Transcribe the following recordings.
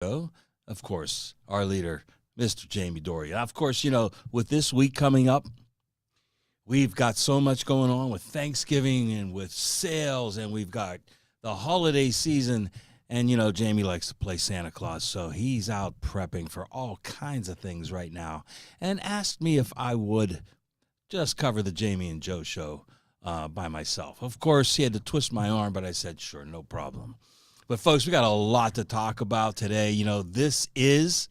show, of course, our leader, Mr. Jamie Doria. Of course, with this week coming up, we've got so much going on with Thanksgiving and with sales, and we've got the holiday season. And, Jamie likes to play Santa Claus, so he's out prepping for all kinds of things right now and asked me if I would just cover the Jamie and Joe show by myself. Of course, he had to twist my arm, but I said, sure, no problem. But, folks, we got a lot to talk about today. This is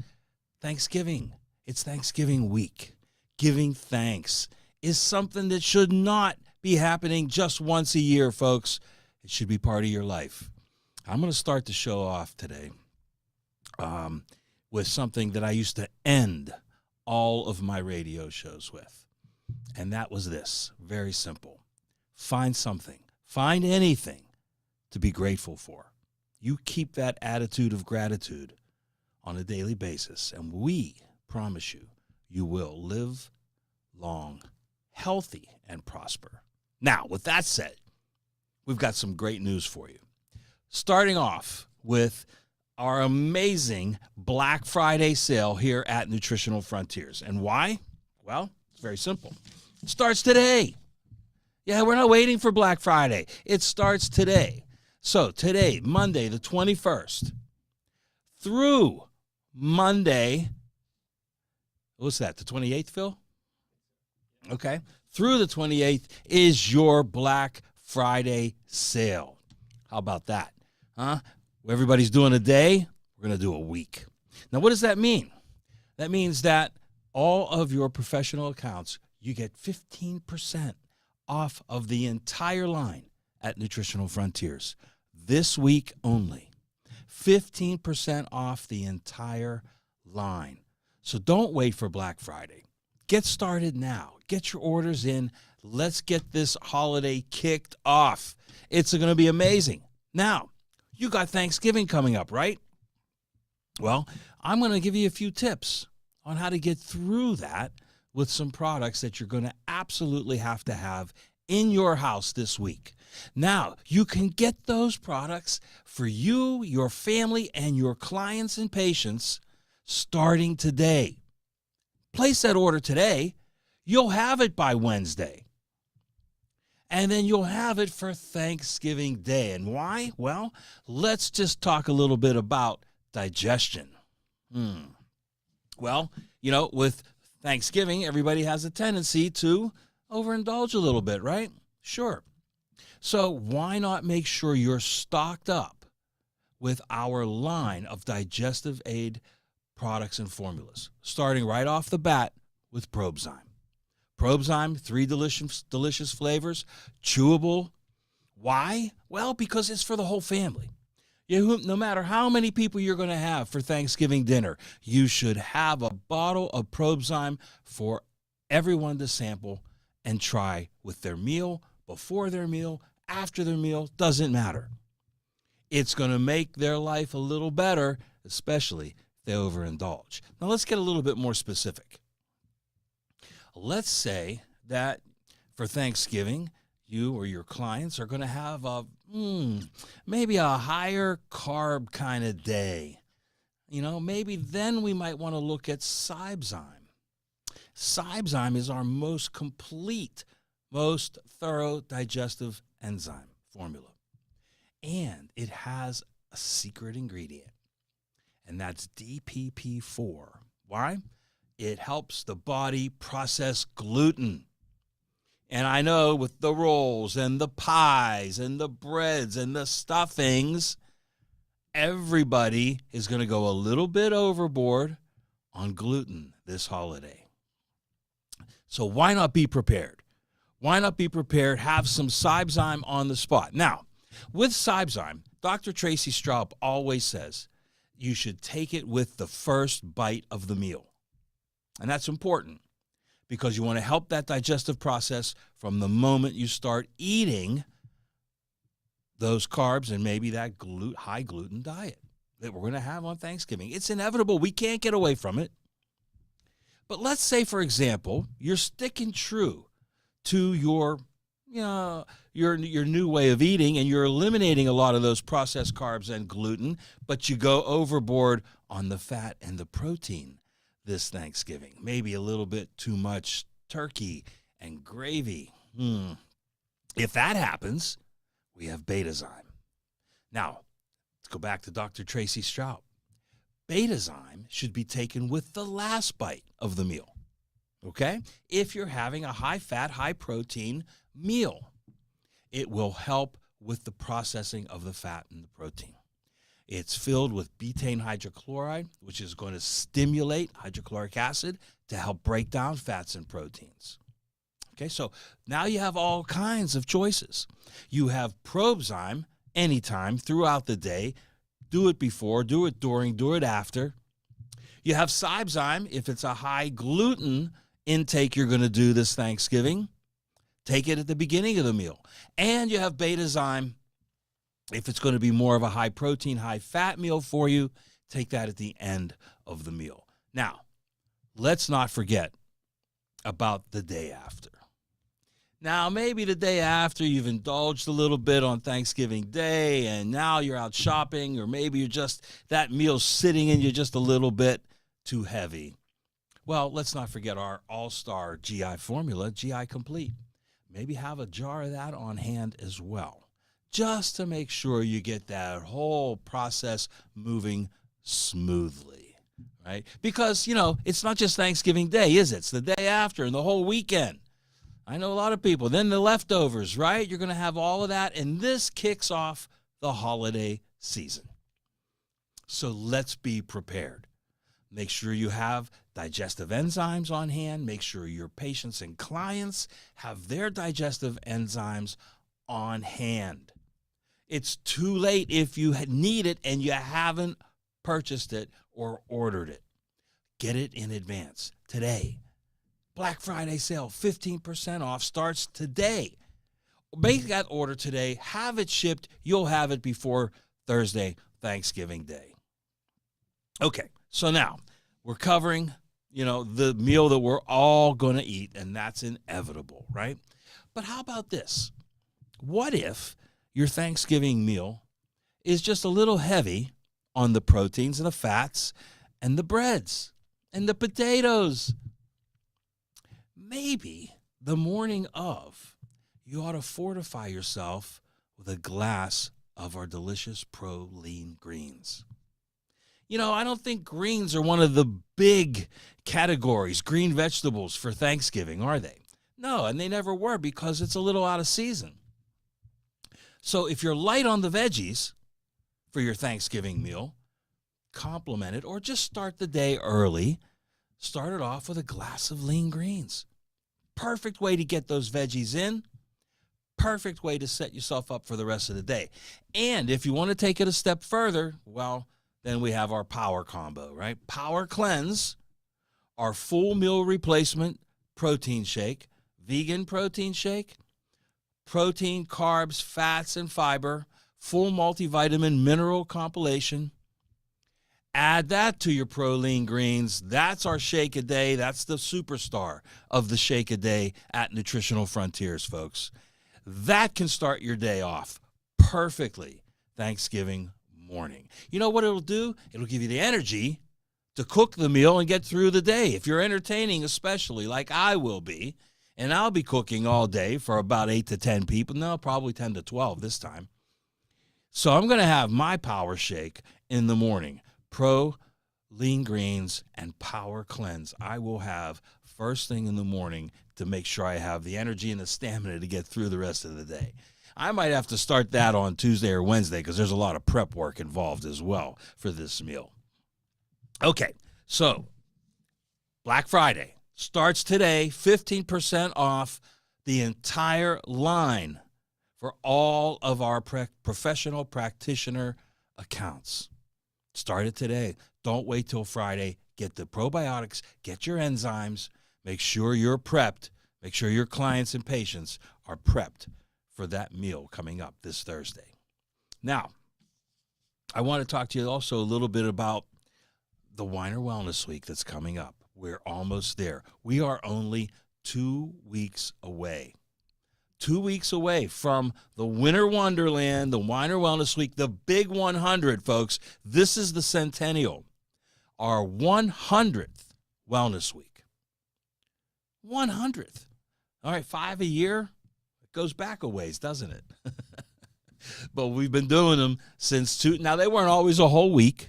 Thanksgiving. It's Thanksgiving week. Giving thanks is something that should not be happening just once a year, folks. It should be part of your life. I'm going to start the show off today with something that I used to end all of my radio shows with. And that was this. Very simple. Find something. Find anything to be grateful for. You keep that attitude of gratitude on a daily basis, and we promise you, you will live long, healthy, and prosper. Now, with that said, we've got some great news for you. Starting off with our amazing Black Friday sale here at Nutritional Frontiers. And why? Well, it's very simple. It starts today. Yeah, we're not waiting for Black Friday. It starts today. So today, Monday the 21st, through Monday, what's that, the 28th, Phil? Okay. Through the 28th is your Black Friday sale. How about that? Huh? Everybody's doing a day, we're going to do a week. Now, what does that mean? That means that all of your professional accounts, you get 15% off of the entire line at Nutritional Frontiers. This week only. 15% off the entire line. So don't wait for Black Friday. Get started now. Get your orders in. Let's get this holiday kicked off. It's going to be amazing. Now, you got Thanksgiving coming up, right? Well, I'm going to give you a few tips on how to get through that with some products that you're going to absolutely have to have in your house this week. Now, you can get those products for you, your family, and your clients and patients starting today. Place that order today. You'll have it by Wednesday. And then you'll have it for Thanksgiving Day. And why? Well, let's just talk a little bit about digestion. Well, with Thanksgiving, everybody has a tendency to overindulge a little bit, right? Sure. So why not make sure you're stocked up with our line of digestive aid products and formulas, starting right off the bat with Probezyme. Probezyme, 3 delicious flavors, chewable. Why? Well, because it's for the whole family. No matter how many people you're going to have for Thanksgiving dinner, you should have a bottle of Probezyme for everyone to sample and try with their meal, before their meal, after their meal, doesn't matter. It's going to make their life a little better, especially if they overindulge. Now, let's get a little bit more specific. Let's say that for Thanksgiving, you or your clients are going to have maybe a higher carb kind of day. Maybe then we might want to look at Cybezyme. Cybezyme is our most complete, most thorough digestive enzyme formula. And it has a secret ingredient, and that's DPP4. Why? It helps the body process gluten. And I know with the rolls and the pies and the breads and the stuffings, everybody is going to go a little bit overboard on gluten this holiday. So why not be prepared? Why not be prepared? Have some Cybezyme on the spot. Now, with Cybezyme, Dr. Tracy Straub always says you should take it with the first bite of the meal. And that's important because you want to help that digestive process from the moment you start eating those carbs and maybe that high gluten diet that we're going to have on Thanksgiving. It's inevitable. We can't get away from it. But let's say, for example, you're sticking true to your your new way of eating and you're eliminating a lot of those processed carbs and gluten, but you go overboard on the fat and the protein this Thanksgiving. Maybe a little bit too much turkey and gravy. If that happens, we have Betazyme. Now, let's go back to Dr. Tracy Strout. Betazyme should be taken with the last bite of the meal, okay? If you're having a high-fat, high-protein meal, it will help with the processing of the fat and the protein. It's filled with betaine hydrochloride, which is going to stimulate hydrochloric acid to help break down fats and proteins. Okay, so now you have all kinds of choices. You have Probezyme anytime throughout the day. Do it before, do it during, do it after. You have Cybezyme if it's a high gluten intake you're going to do this Thanksgiving. Take it at the beginning of the meal. And you have Betazyme if it's going to be more of a high protein, high fat meal for you. Take that at the end of the meal. Now, let's not forget about the day after. Now, maybe the day after you've indulged a little bit on Thanksgiving Day and now you're out shopping, or maybe you're just, that meal's sitting in you just a little bit too heavy. Well, let's not forget our all-star GI formula, GI Complete. Maybe have a jar of that on hand as well, just to make sure you get that whole process moving smoothly, right? Because, it's not just Thanksgiving Day, is it? It's the day after and the whole weekend. I know a lot of people. Then the leftovers, right? You're going to have all of that, and this kicks off the holiday season. So let's be prepared. Make sure you have digestive enzymes on hand. Make sure your patients and clients have their digestive enzymes on hand. It's too late if you need it and you haven't purchased it or ordered it. Get it in advance today. Black Friday sale, 15% off, starts today. Make that order today. Have it shipped. You'll have it before Thursday, Thanksgiving Day. Okay, so now we're covering, the meal that we're all going to eat, and that's inevitable, right? But how about this? What if your Thanksgiving meal is just a little heavy on the proteins and the fats and the breads and the potatoes? Maybe the morning of, you ought to fortify yourself with a glass of our delicious Pro Lean Greens. I don't think greens are one of the big categories, green vegetables for Thanksgiving, are they? No, and they never were because it's a little out of season. So if you're light on the veggies for your Thanksgiving meal, complement it, or just start the day early. Start it off with a glass of lean greens. Perfect way to get those veggies in. Perfect way to set yourself up for the rest of the day. And if you want to take it a step further, well, then we have our Power Combo, right? Power Cleanse, our full meal replacement protein shake, vegan protein shake, protein, carbs, fats, and fiber, full multivitamin mineral compilation. Add that to your Pro Lean Greens. That's our Shake a Day. That's the superstar of the Shake a Day at Nutritional Frontiers, folks. That can start your day off perfectly Thanksgiving morning. You know what it'll do? It'll give you the energy to cook the meal and get through the day. If you're entertaining, especially like I will be, and I'll be cooking all day for about 8 to 10 people. No, probably 10 to 12 this time. So I'm going to have my Power Shake in the morning. Pro Lean Greens and Power Cleanse. I will have first thing in the morning to make sure I have the energy and the stamina to get through the rest of the day. I might have to start that on Tuesday or Wednesday because there's a lot of prep work involved as well for this meal. Okay, so Black Friday starts today, 15% off the entire line for all of our professional practitioner accounts. Start it today. Don't wait till Friday. Get the probiotics, get your enzymes, make sure you're prepped, make sure your clients and patients are prepped for that meal coming up this Thursday. Now, I want to talk to you also a little bit about the Weiner Wellness Week that's coming up. We're almost there. We are only 2 weeks away. 2 weeks away from the Winter Wonderland, the Weiner Wellness Week, the big 100, folks. This is the centennial, our 100th Wellness Week. 100th. All right, 5 a year. It goes back a ways, doesn't it? But we've been doing them since now, they weren't always a whole week,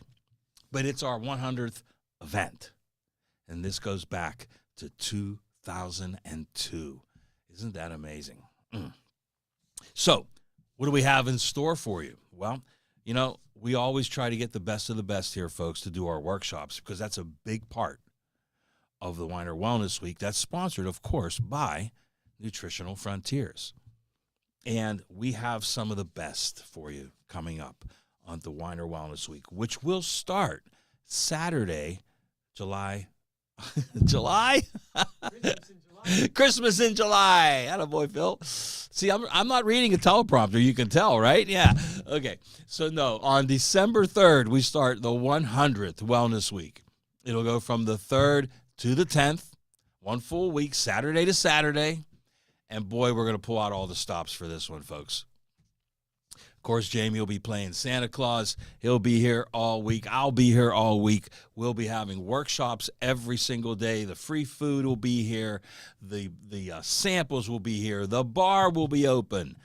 but it's our 100th event. And this goes back to 2002. Isn't that amazing? So, what do we have in store for you? Well, we always try to get the best of the best here, folks, to do our workshops, because that's a big part of the Weiner Wellness Week. That's sponsored, of course, by Nutritional Frontiers. And we have some of the best for you coming up on the Weiner Wellness Week, which will start Saturday, July. Christmas in July. Attaboy, Phil. See, I'm not reading a teleprompter. You can tell, right? Yeah. Okay. So, no, on December 3rd, we start the 100th Wellness Week. It'll go from the 3rd to the 10th, 1 full week, Saturday to Saturday. And, boy, we're going to pull out all the stops for this one, folks. Of course, Jamie will be playing Santa Claus. He'll be here all week. I'll be here all week. We'll be having workshops every single day. The free food will be here. The samples will be here. The bar will be open.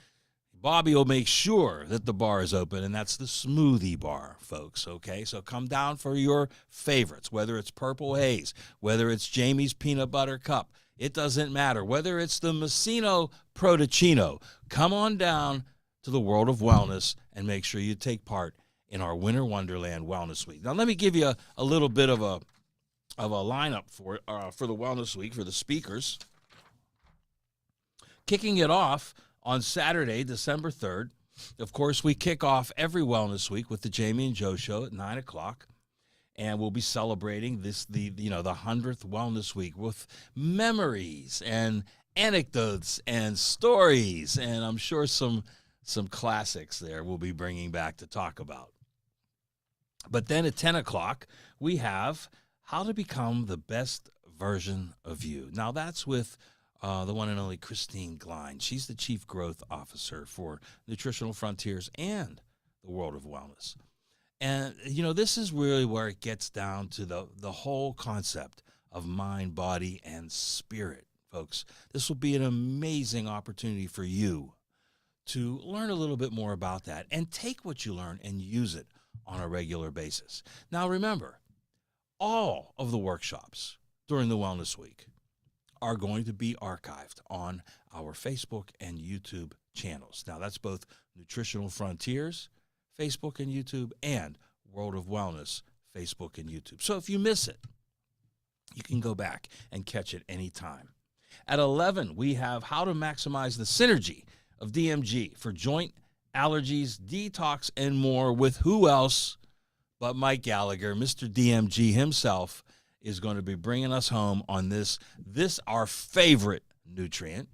Bobby will make sure that the bar is open, and that's the smoothie bar, folks, okay? So come down for your favorites, whether it's Purple Haze, whether it's Jamie's Peanut Butter Cup. It doesn't matter. Whether it's the Messino Protocino, come on down to the World of Wellness and make sure you take part in our Winter Wonderland Wellness Week. Now, let me give you a little bit of a lineup for the Wellness Week for the speakers. Kicking it off on Saturday, December 3rd. Of course, we kick off every Wellness Week with the Jamie and Joe Show at 9 o'clock. And we'll be celebrating the 100th Wellness Week with memories and anecdotes and stories, and I'm sure some classics there we'll be bringing back to talk about. But then at 10 o'clock, we have How to Become the Best Version of You. Now, that's with the one and only Christine Glein. She's the Chief Growth Officer for Nutritional Frontiers and the World of Wellness. And, this is really where it gets down to the whole concept of mind, body, and spirit, folks. This will be an amazing opportunity for you to learn a little bit more about that and take what you learn and use it on a regular basis. Now, remember, all of the workshops during the Wellness Week are going to be archived on our Facebook and YouTube channels. Now, that's both Nutritional Frontiers, Facebook and YouTube, and World of Wellness, Facebook and YouTube. So if you miss it, you can go back and catch it anytime. At 11, we have How to Maximize the Synergy of DMG for Joint Allergies, Detox, and more, with who else but Mike Gallagher. Mr. DMG himself is going to be bringing us home on this our favorite nutrient.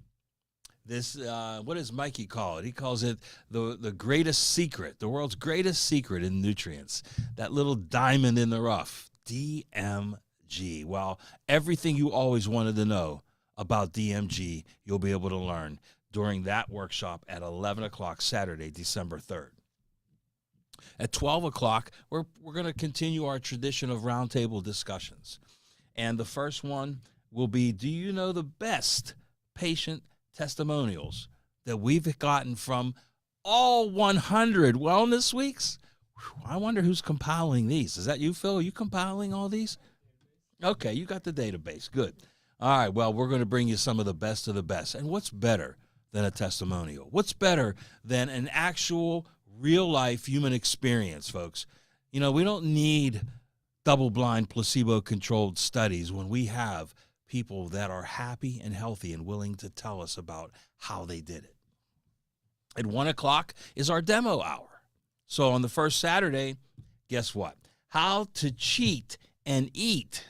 This, what does Mikey call it? He calls it the greatest secret, the world's greatest secret in nutrients, that little diamond in the rough, DMG. Well, everything you always wanted to know about DMG, you'll be able to learn during that workshop at 11 o'clock Saturday, December 3rd. At 12 o'clock, we're going to continue our tradition of roundtable discussions. And the first one will be, do you know the best patient testimonials that we've gotten from all 100 Wellness Weeks? I wonder who's compiling these. Is that you, Phil? Are you compiling all these? Okay, you got the database. Good. All right, well, we're going to bring you some of the best of the best. And what's better than a testimonial? What's better than an actual real-life human experience, folks? We don't need double-blind, placebo-controlled studies when we have people that are happy and healthy and willing to tell us about how they did it. At 1 o'clock is our demo hour. So on the first Saturday, guess what? How to cheat and eat.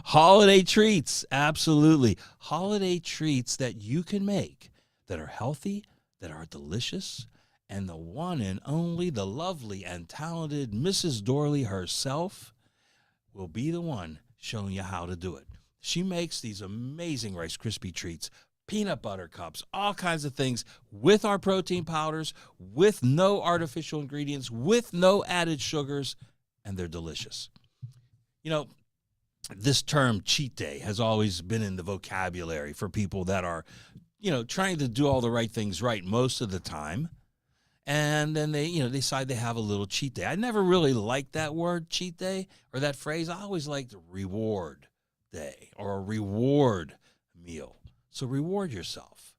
Holiday treats, absolutely. Holiday treats that you can make that are healthy, that are delicious, and the one and only, the lovely and talented Mrs. Dorley herself will be the one showing you how to do it. She makes these amazing Rice Krispie treats peanut butter cups, all kinds of things with our protein powders, with no artificial ingredients, with no added sugars, and they're delicious. You know, this term cheat day has always been in the vocabulary for people that are, trying to do all the right things right most of the time. And then they, decide they have a little cheat day. I never really liked that word, cheat day, or that phrase. I always liked reward day or a reward meal. So reward yourself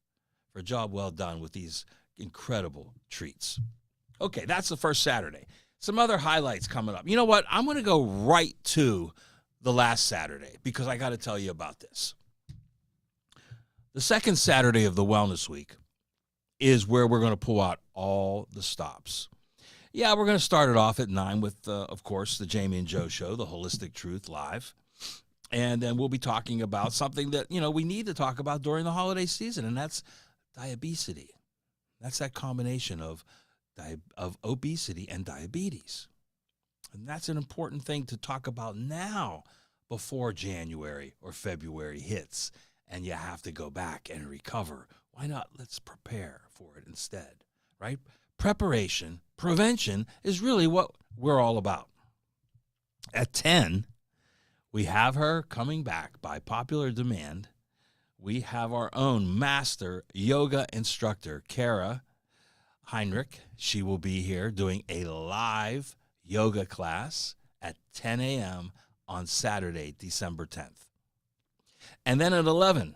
for a job well done with these incredible treats. Okay, that's the first Saturday. Some other highlights coming up. You know what? I'm going to go right to the last Saturday because I got to tell you about this. The second Saturday of the Wellness Week is where we're going to pull out all the stops. Yeah, we're going to start it off at 9 with, of course, the Jamie and Joe Show, the Holistic Truth Live. And then we'll be talking about something that, we need to talk about during the holiday season, and that's diabesity. That's that combination of obesity and diabetes. And that's an important thing to talk about now before January or February hits, and you have to go back and recover. Why not? Let's prepare for it instead, right? Preparation, prevention is really what we're all about. At 10, we have her coming back by popular demand. We have our own master yoga instructor, Kara Heinrich. She will be here doing a live yoga class at 10 a.m. on Saturday, December 10th. And then at 11,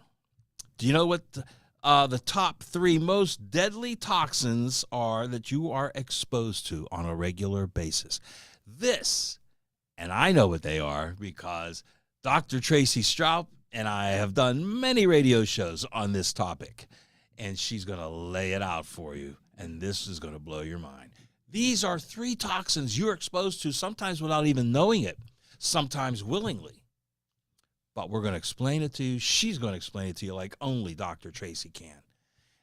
do you know what the top 3 most deadly toxins are that you are exposed to on a regular basis? This, and I know what they are because Dr. Tracy Straub and I have done many radio shows on this topic, and she's going to lay it out for you, and this is going to blow your mind. These are 3 toxins you're exposed to, sometimes without even knowing it, sometimes willingly. But we're going to explain it to you. She's going to explain it to you like only Dr. Tracy can,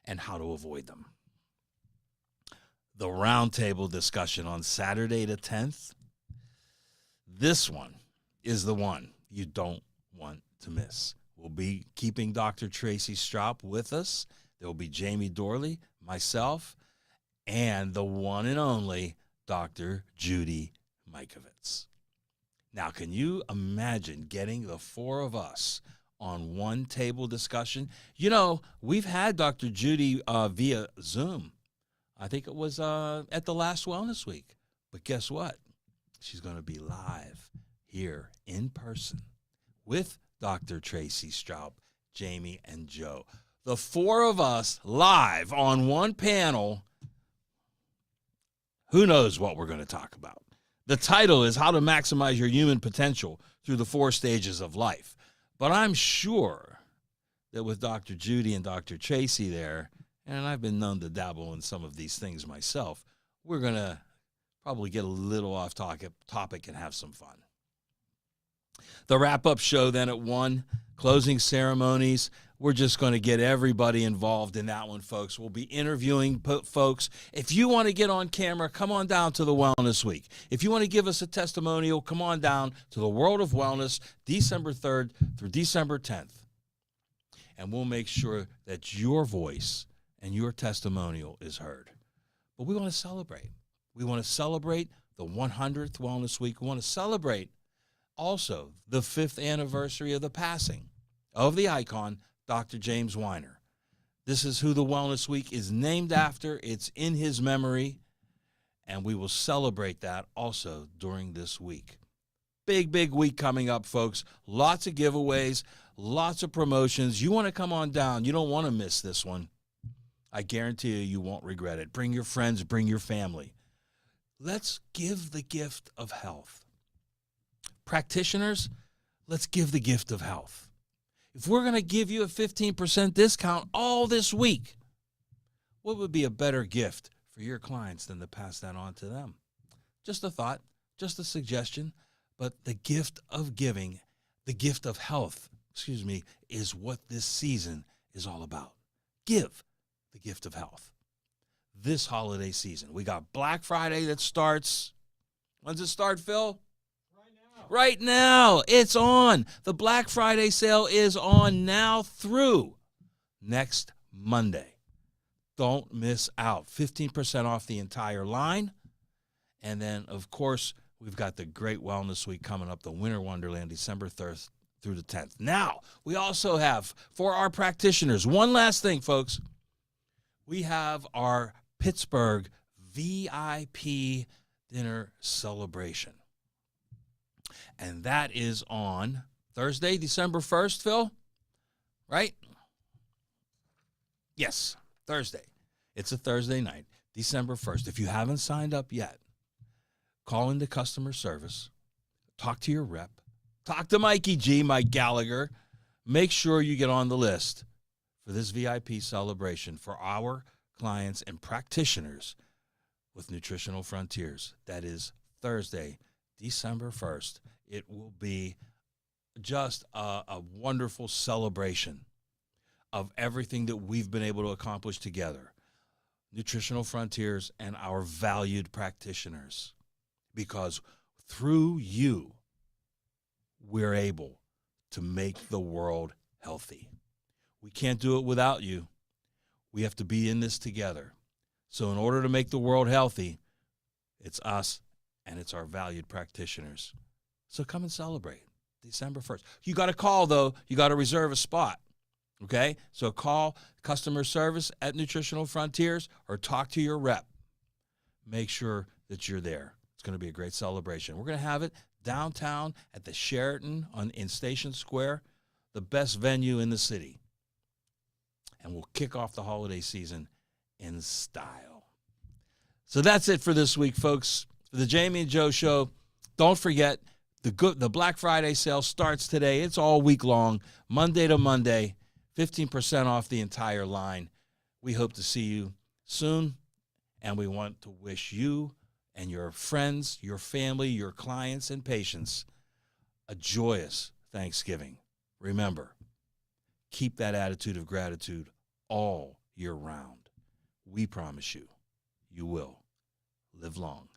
and how to avoid them. The roundtable discussion on Saturday the 10th. This one is the one you don't want to miss. We'll be keeping Dr. Tracy Straub with us. There will be Jamie Dorley, myself, and the one and only Dr. Judy Mikovits. Now, can you imagine getting the 4 of us on one table discussion? We've had Dr. Judy via Zoom. I think it was at the last Wellness Week. But guess what? She's going to be live here in person with Dr. Tracy Straub, Jamie, and Joe. The 4 of us live on one panel. Who knows what we're going to talk about? The title is How to Maximize Your Human Potential Through the 4 Stages of Life. But I'm sure that with Dr. Judy and Dr. Tracy there, and I've been known to dabble in some of these things myself, we're going to probably get a little off topic and have some fun. The wrap-up show then at 1, closing ceremonies. We're just going to get everybody involved in that one, folks. We'll be interviewing folks. If you want to get on camera, come on down to the Wellness Week. If you want to give us a testimonial, come on down to the World of Wellness, December 3rd through December 10th. And we'll make sure that your voice and your testimonial is heard. But we want to celebrate. We want to celebrate the 100th Wellness Week. We want to celebrate also the 5th anniversary of the passing of the icon, Dr. James Weiner. This is who the Wellness Week is named after. It's in his memory, and we will celebrate that also during this week. Big, big week coming up, folks. Lots of giveaways, lots of promotions. You want to come on down. You don't want to miss this one. I guarantee you won't regret it. Bring your friends, bring your family. Let's give the gift of health. Practitioners, let's give the gift of health. If we're going to give you a 15% discount all this week, what would be a better gift for your clients than to pass that on to them? Just a thought, just a suggestion, but the gift of giving, the gift of health, is what this season is all about. Give the gift of health. This holiday season, we got Black Friday that starts. When's it start, Phil? Right now, it's on. The Black Friday sale is on now through next Monday. Don't miss out. 15% off the entire line. And then, of course, we've got the Great Wellness Week coming up, the Winter Wonderland, December 3rd through the 10th. Now, we also have, for our practitioners, one last thing, folks. We have our Pittsburgh VIP dinner celebration. And that is on Thursday, December 1st, Phil? Right? Yes, Thursday. It's a Thursday night, December 1st. If you haven't signed up yet, call into customer service, talk to your rep, talk to Mikey G, Mike Gallagher. Make sure you get on the list for this VIP celebration for our clients and practitioners with Nutritional Frontiers. That is Thursday, December 1st. It will be just a wonderful celebration of everything that we've been able to accomplish together, Nutritional Frontiers and our valued practitioners, because through you, we're able to make the world healthy. We can't do it without you. We have to be in this together. So in order to make the world healthy, it's us and it's our valued practitioners. So come and celebrate December 1st. You got to call, though. You got to reserve a spot. Okay? So call customer service at Nutritional Frontiers or talk to your rep. Make sure that you're there. It's going to be a great celebration. We're going to have it downtown at the Sheraton in Station Square, the best venue in the city. And we'll kick off the holiday season in style. So that's it for this week, folks. For the Jamie and Joe Show, don't forget, the Black Friday sale starts today. It's all week long, Monday to Monday, 15% off the entire line. We hope to see you soon, and we want to wish you and your friends, your family, your clients, and patients a joyous Thanksgiving. Remember, keep that attitude of gratitude all year round. We promise you, you will live long